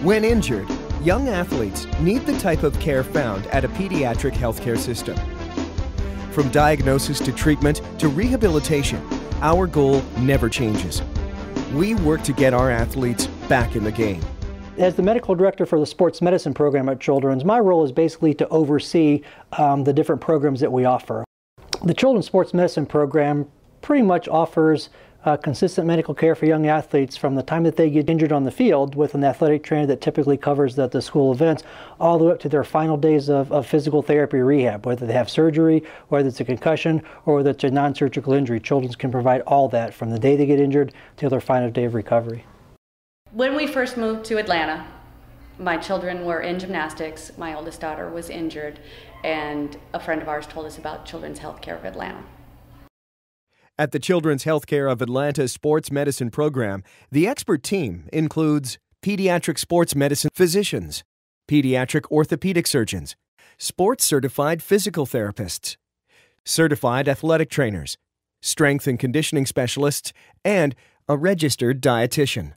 When injured, young athletes need the type of care found at a pediatric healthcare system. From diagnosis to treatment to rehabilitation, our goal never changes. We work to get our athletes back in the game. As the medical director for the sports medicine program at Children's, my role is basically to oversee the different programs that we offer. The Children's Sports Medicine program pretty much offers consistent medical care for young athletes from the time that they get injured on the field with an athletic trainer that typically covers the school events, all the way up to their final days of physical therapy rehab, whether they have surgery, whether it's a concussion, or whether it's a non-surgical injury. Children's can provide all that from the day they get injured till their final day of recovery. When we first moved to Atlanta, my children were in gymnastics, my oldest daughter was injured, and a friend of ours told us about Children's Healthcare of Atlanta. At the Children's Healthcare of Atlanta Sports Medicine Program, the expert team includes pediatric sports medicine physicians, pediatric orthopedic surgeons, sports-certified physical therapists, certified athletic trainers, strength and conditioning specialists, and a registered dietitian.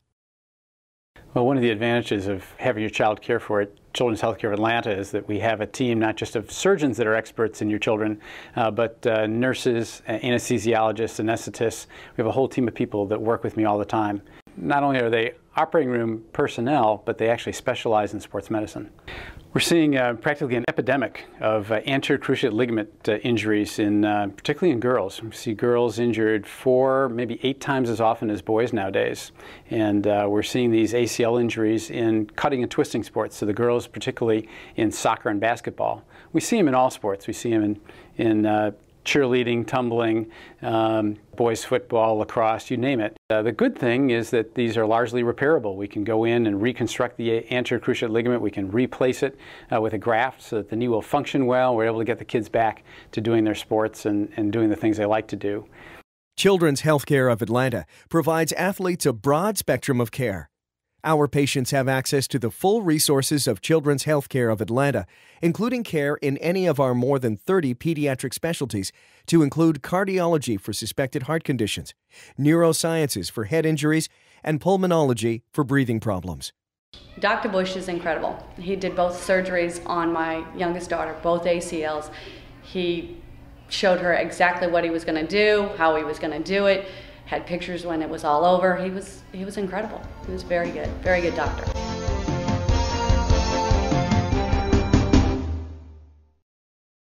Well, one of the advantages of having your child cared for at Children's Healthcare of Atlanta is that we have a team not just of surgeons that are experts in your children, but nurses, anesthesiologists, anesthetists. We have a whole team of people that work with me all the time. Not only are they operating room personnel, but they actually specialize in sports medicine. We're seeing practically an epidemic of anterior cruciate ligament injuries, particularly in girls. We see girls injured 4, maybe 8 times as often as boys nowadays. And we're seeing these ACL injuries in cutting and twisting sports, so the girls particularly in soccer and basketball. We see them in all sports. We see them in cheerleading, tumbling, boys football, lacrosse, you name it. The good thing is that these are largely repairable. We can go in and reconstruct the anterior cruciate ligament. We can replace it with a graft so that the knee will function well. We're able to get the kids back to doing their sports and doing the things they like to do. Children's Healthcare of Atlanta provides athletes a broad spectrum of care. Our patients have access to the full resources of Children's Healthcare of Atlanta, including care in any of our more than 30 pediatric specialties, to include cardiology for suspected heart conditions, neurosciences for head injuries, and pulmonology for breathing problems. Dr. Bush is incredible. He did both surgeries on my youngest daughter, both ACLs. He showed her exactly what he was going to do, how he was going to do it. Had pictures when it was all over. He was incredible. He was very good doctor.